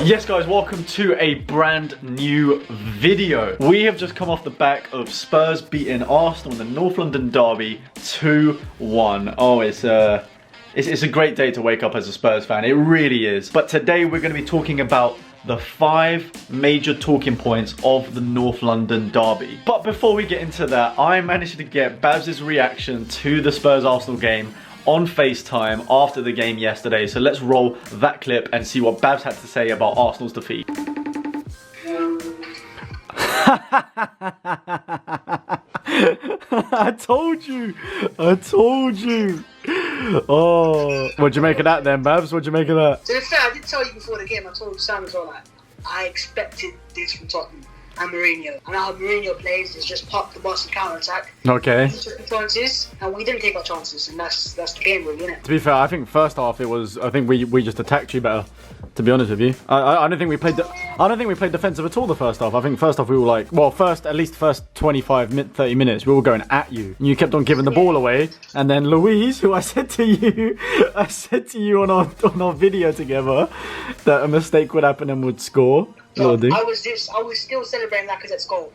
Yes guys, welcome to a brand new video. We have just come off the back of Spurs beating Arsenal in the North London derby 2-1. Oh, it's a great day to wake up as a Spurs fan, it really is. But today we're going to be talking about the 5 major talking points of the North London derby. But before we get into that, I managed to get Babs' reaction to the Spurs-Arsenal game on FaceTime after the game yesterday. So let's roll that clip and see what Babs had to say about Arsenal's defeat. I told you. Oh, what'd you make of that then, Babs? What'd you make of that? To be fair, I did tell you before the game, I told Sam as well, like, I expected this from Tottenham and Mourinho. And how Mourinho plays is just pop the boss and counter-attack. Okay. He took the chances, and we didn't take our chances, and that's the game really, isn't it? To be fair, I think first half I think we just attacked you better, to be honest with you. I don't think we played defensive at all the first half. I think first half we were like, well, at least first 25, 30 minutes, we were going at you. And you kept on giving the ball away. And then Luiz, who I said to you on our video together that a mistake would happen and would score. So I was still celebrating Lacazette's goal.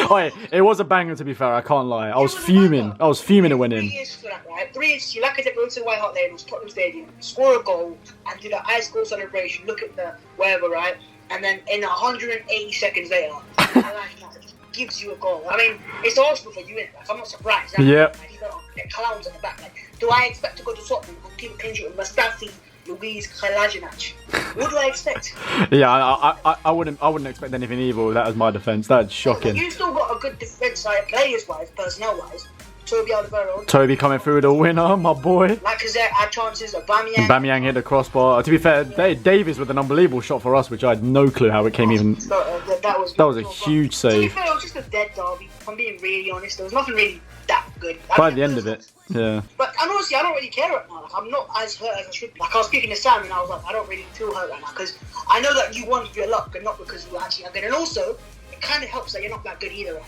Oh, yeah, it was a banger, to be fair. I can't lie. I was fuming. I was fuming it went in. 3 years for that, right? 3 years. Lacazette go to the White Hart Lane, was Tottenham Stadium, score a goal, and do the ice goal celebration. Look at the wherever, right? And then in 180 seconds later, just gives you a goal. I mean, it's Arsenal for you, innit? Like, I'm not surprised. Yeah. Like, you got clowns at the back. Like, do I expect to go to Tottenham and keep a clean sheet with Mustafi, Luiz, Kalajinac? What do I expect? Yeah, I wouldn't expect anything either with that as my defence. That's shocking. You still got a good defence side, players-wise, personnel-wise. Toby Alderweireld. Toby coming through the winner, my boy. Lacazette had chances. Aubameyang hit the crossbar. To be fair, Davies with an unbelievable shot for us, which I had no clue how it came even. That was a huge save. To be fair, it was just a dead derby. If I'm being really honest, there was nothing really that good. By the end of it, yeah. But and honestly, I don't really care right now. Like, I'm not as hurt as I should be. Like, I was speaking to Sam and I was like, I don't really feel hurt right now because I know that you won your luck, but not because you actually are good. And also, it kind of helps that you're not that good either. Right?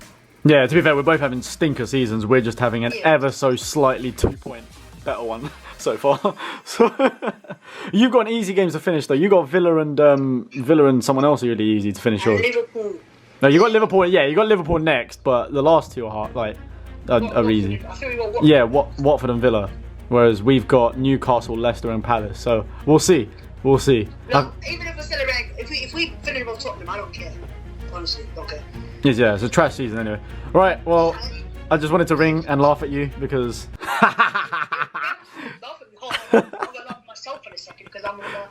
Yeah, to be fair, we're both having stinker seasons. We're just having an ever so slightly 2-point better one so far. So you've got easy games to finish though. You got Villa and someone else really easy to finish off. Liverpool. No, you got Liverpool. Yeah, you got Liverpool next, but the last two are hard, are easy. I think we got Watford. Yeah, Watford and Villa. Whereas we've got Newcastle, Leicester, and Palace. So we'll see. Look, even if we're celebrating, if we finish above Tottenham, I don't care. Honestly, don't care. Yeah, it's a trash season anyway. Right, well, I just wanted to ring and laugh at you because. I'm gonna laugh at myself for a second because I'm a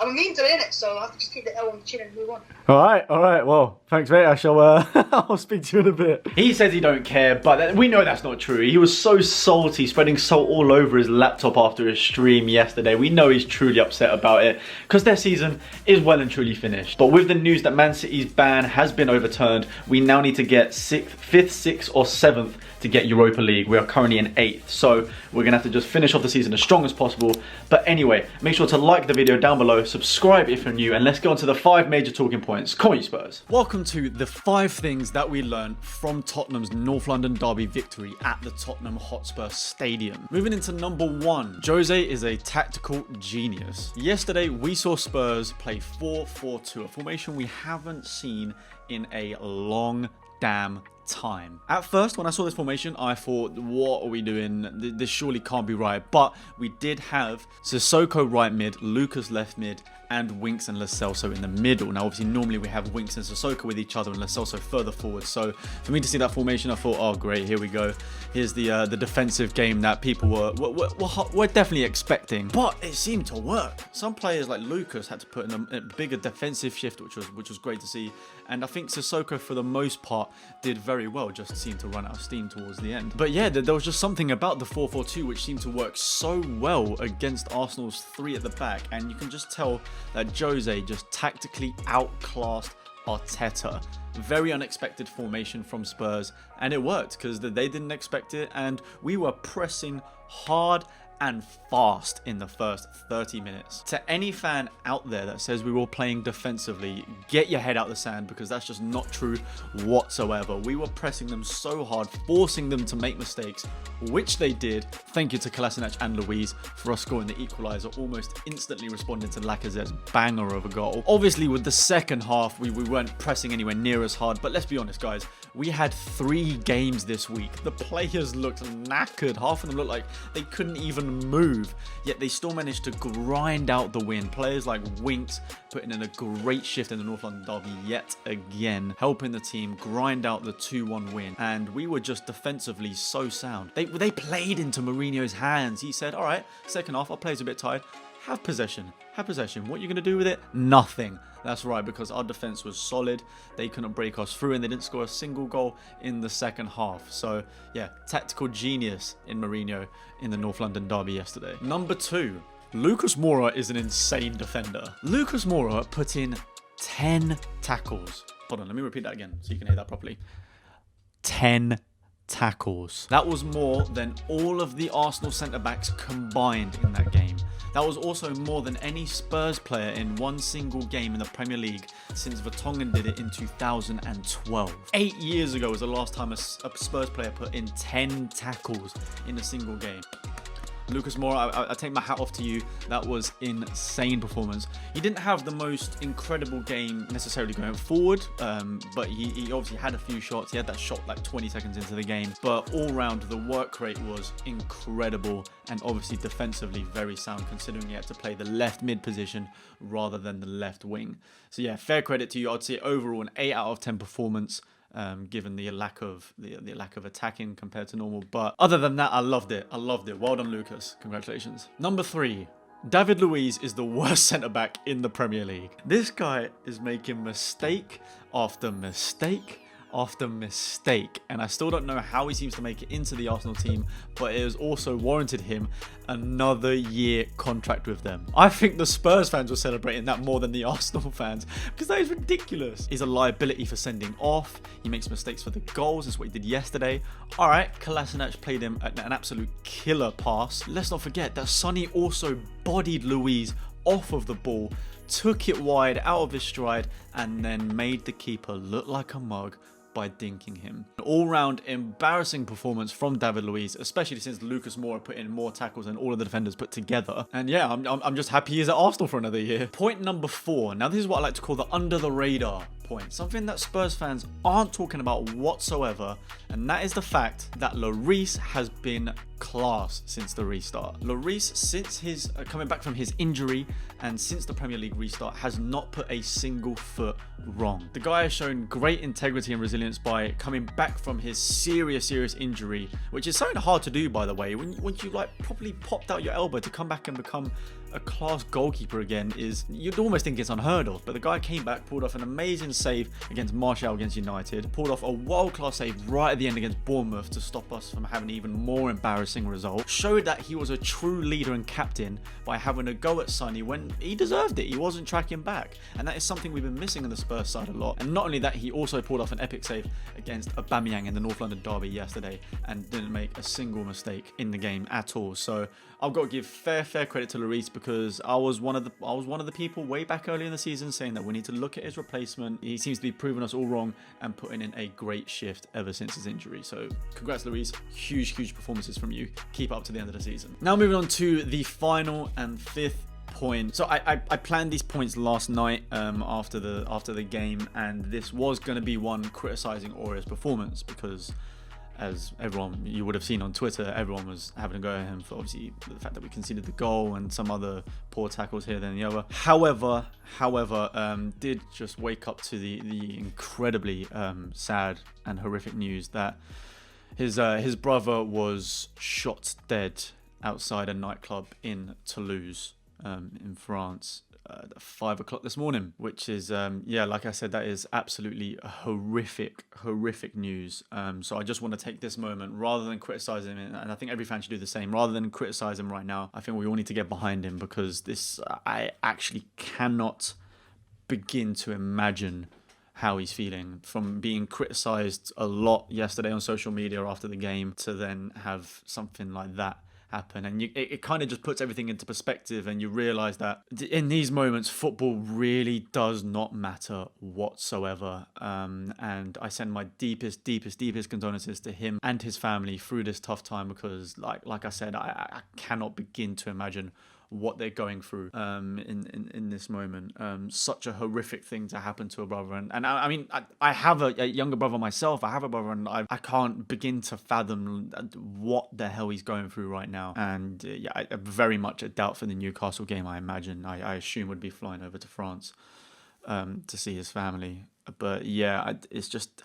meme today, innit? So I have to just keep the L on the chin and move on. All right. Well, thanks, mate. I shall. I'll speak to you in a bit. He says he don't care, but we know that's not true. He was so salty, spreading salt all over his laptop after his stream yesterday. We know he's truly upset about it because their season is well and truly finished. But with the news that Man City's ban has been overturned, we now need to get 5th, 6th, or 7th to get Europa League. We are currently in 8th, so we're gonna have to just finish off the season as strong as possible. But anyway, make sure to like the video down below, subscribe if you're new, and let's go on to the 5 major talking points. Come on, you Spurs. Welcome to the 5 things that we learned from Tottenham's North London derby victory at the Tottenham Hotspur Stadium. Moving into number 1, Jose is a tactical genius. Yesterday, we saw Spurs play 4-4-2, a formation we haven't seen in a long damn time. At first, when I saw this formation, I thought, what are we doing? This surely can't be right. But we did have Sissoko right mid, Lucas left mid, and Winks and Lo Celso in the middle. Now, obviously, normally we have Winks and Sissoko with each other and Lo Celso further forward. So for me to see that formation, I thought, oh, great, here we go. Here's the defensive game that people were definitely expecting. But it seemed to work. Some players like Lucas had to put in a bigger defensive shift, which was great to see. And I think Sissoko, for the most part, did very well, just seemed to run out of steam towards the end. But yeah, there was just something about the 4-4-2 which seemed to work so well against Arsenal's 3 at the back. And you can just tell that Jose just tactically outclassed Arteta. Very unexpected formation from Spurs, and it worked because they didn't expect it, and we were pressing hard and fast in the first 30 minutes. To any fan out there that says we were playing defensively, get your head out the sand, because that's just not true whatsoever. We were pressing them so hard, forcing them to make mistakes, which they did. Thank you to Kolasinac and Luiz for us scoring the equaliser, almost instantly responding to Lacazette's banger of a goal. Obviously, with the second half, we weren't pressing anywhere near as hard, but let's be honest, guys, we had 3 games this week. The players looked knackered. Half of them looked like they couldn't even move, yet they still managed to grind out the win. Players like Winks putting in a great shift in the North London derby yet again, helping the team grind out the 2-1 win. And we were just defensively so sound. They played into Mourinho's hands. He said, all right, second half, our players are a bit tired. Have possession. Have possession. What are you going to do with it? Nothing. That's right, because our defense was solid. They couldn't break us through, and they didn't score a single goal in the second half. So, yeah, tactical genius in Mourinho in the North London derby yesterday. Number 2, Lucas Moura is an insane defender. Lucas Moura put in 10 tackles. Hold on, let me repeat that again so you can hear that properly. 10 tackles. That was more than all of the Arsenal centre-backs combined in that game. That was also more than any Spurs player in one single game in the Premier League since Vertonghen did it in 2012. 8 years ago was the last time a Spurs player put in 10 tackles in a single game. Lucas Moura, I take my hat off to you. That was insane performance. He didn't have the most incredible game necessarily going forward, but he obviously had a few shots. He had that shot like 20 seconds into the game. But all round, the work rate was incredible, and obviously defensively very sound, considering he had to play the left mid position rather than the left wing. So yeah, fair credit to you. I'd say overall an 8 out of 10 performance. Given the lack of attacking compared to normal, but other than that, I loved it. Well done, Lucas. Congratulations. Number 3, David Luiz is the worst centre back in the Premier League. This guy is making mistake after mistake after mistake, and I still don't know how he seems to make it into the Arsenal team, but it has also warranted him another year contract with them. I think the Spurs fans were celebrating that more than the Arsenal fans, because that is ridiculous. He's a liability for sending off. He makes mistakes for the goals. That's what he did yesterday. All right, Kolasinac played him an absolute killer pass. Let's not forget that Sonny also bodied Luiz off of the ball, took it wide out of his stride, and then made the keeper look like a mug by dinking him. An all-round embarrassing performance from David Luiz, especially since Lucas Moura put in more tackles than all of the defenders put together. And yeah, I'm just happy he's at Arsenal for another year. Point number 4. Now this is what I like to call the under-the-radar point. Something that Spurs fans aren't talking about whatsoever, and that is the fact that Lloris has been class since the restart. Lloris, since his coming back from his injury and since the Premier League restart, has not put a single foot wrong. The guy has shown great integrity and resilience by coming back from his serious injury, which is something hard to do, by the way. When you like properly popped out your elbow, to come back and become a class goalkeeper again is, you'd almost think it's unheard of. But the guy came back, pulled off an amazing save against Martial against United, pulled off a world-class save right at the end against Bournemouth to stop us from having an even more embarrassing result. Showed that he was a true leader and captain by having a go at Sonny when he deserved it. He wasn't tracking back, and that is something we've been missing in the Spurs side a lot. And not only that, he also pulled off an epic save against Aubameyang in the North London derby yesterday and didn't make a single mistake in the game at all. So I've got to give fair credit to Lloris, because I was one of the people way back early in the season saying that we need to look at his replacement. He seems to be proving us all wrong and putting in a great shift ever since his injury. So congrats, Lloris. Huge performances from you. Keep up to the end of the season. Now moving on to the final and 5th point. So I planned these points last night after the game, and this was going to be one criticizing Aurier's performance, because as everyone you would have seen on Twitter, everyone was having a go at him for obviously the fact that we conceded the goal and some other poor tackles here than the other. However, did just wake up to the incredibly sad and horrific news that his brother was shot dead outside a nightclub in Toulouse, in France, at 5 o'clock this morning, which is like I said, that is absolutely horrific news. So I just want to take this moment, rather than criticize him, and I think every fan should do the same, rather than criticize him right now, I think we all need to get behind him, because this, I actually cannot begin to imagine how he's feeling, from being criticized a lot yesterday on social media after the game to then have something like that happen. And it kind of just puts everything into perspective, and you realize that in these moments, football really does not matter whatsoever. And I send my deepest condolences to him and his family through this tough time, because like I said, I cannot begin to imagine what they're going through in this moment. Such a horrific thing to happen to a brother. And I mean, I have a younger brother myself. I have a brother, and I can't begin to fathom what the hell he's going through right now. And yeah, I very much a doubt for the Newcastle game, I imagine. I assume would be flying over to France to see his family. But yeah, it's just...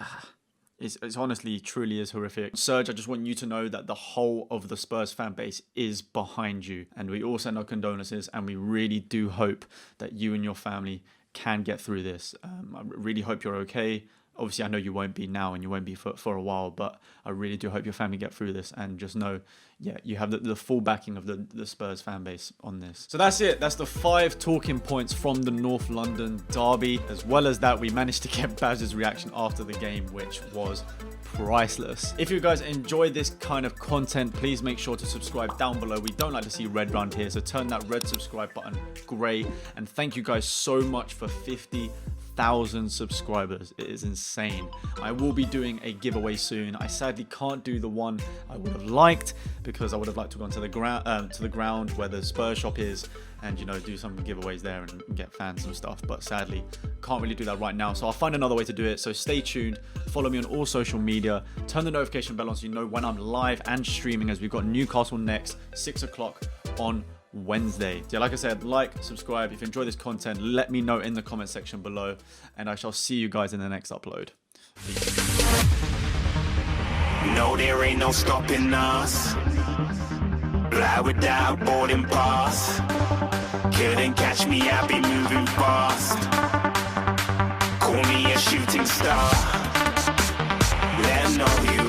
It's honestly, truly is horrific. Serge, I just want you to know that the whole of the Spurs fan base is behind you. And we all send our condolences, and we really do hope that you and your family can get through this. I really hope you're okay. Obviously, I know you won't be now, and you won't be for a while, but I really do hope your family get through this, and just know, yeah, you have the full backing of the Spurs fan base on this. So that's it. That's the 5 talking points from the North London derby. As well as that, we managed to get Baz's reaction after the game, which was priceless. If you guys enjoyed this kind of content, please make sure to subscribe down below. We don't like to see red around here, so turn that red subscribe button grey. And thank you guys so much for 50,000 subscribers. It is insane. I will be doing a giveaway soon. I sadly can't do the one I would have liked, because I would have liked to go onto the ground where the Spurs shop is, and you know, do some giveaways there and get fans and stuff. But sadly, can't really do that right now. So I'll find another way to do it. So stay tuned. Follow me on all social media. Turn the notification bell on so you know when I'm live and streaming, as we've got Newcastle next, 6 o'clock on Wednesday. So like I said, like, subscribe. If you enjoy this content, let me know in the comment section below, and I shall see you guys in the next upload. Peace. No, there ain't no stopping us. Fly without boarding pass. Couldn't catch me, I'll be moving fast. Call me a shooting star. Let 'em know you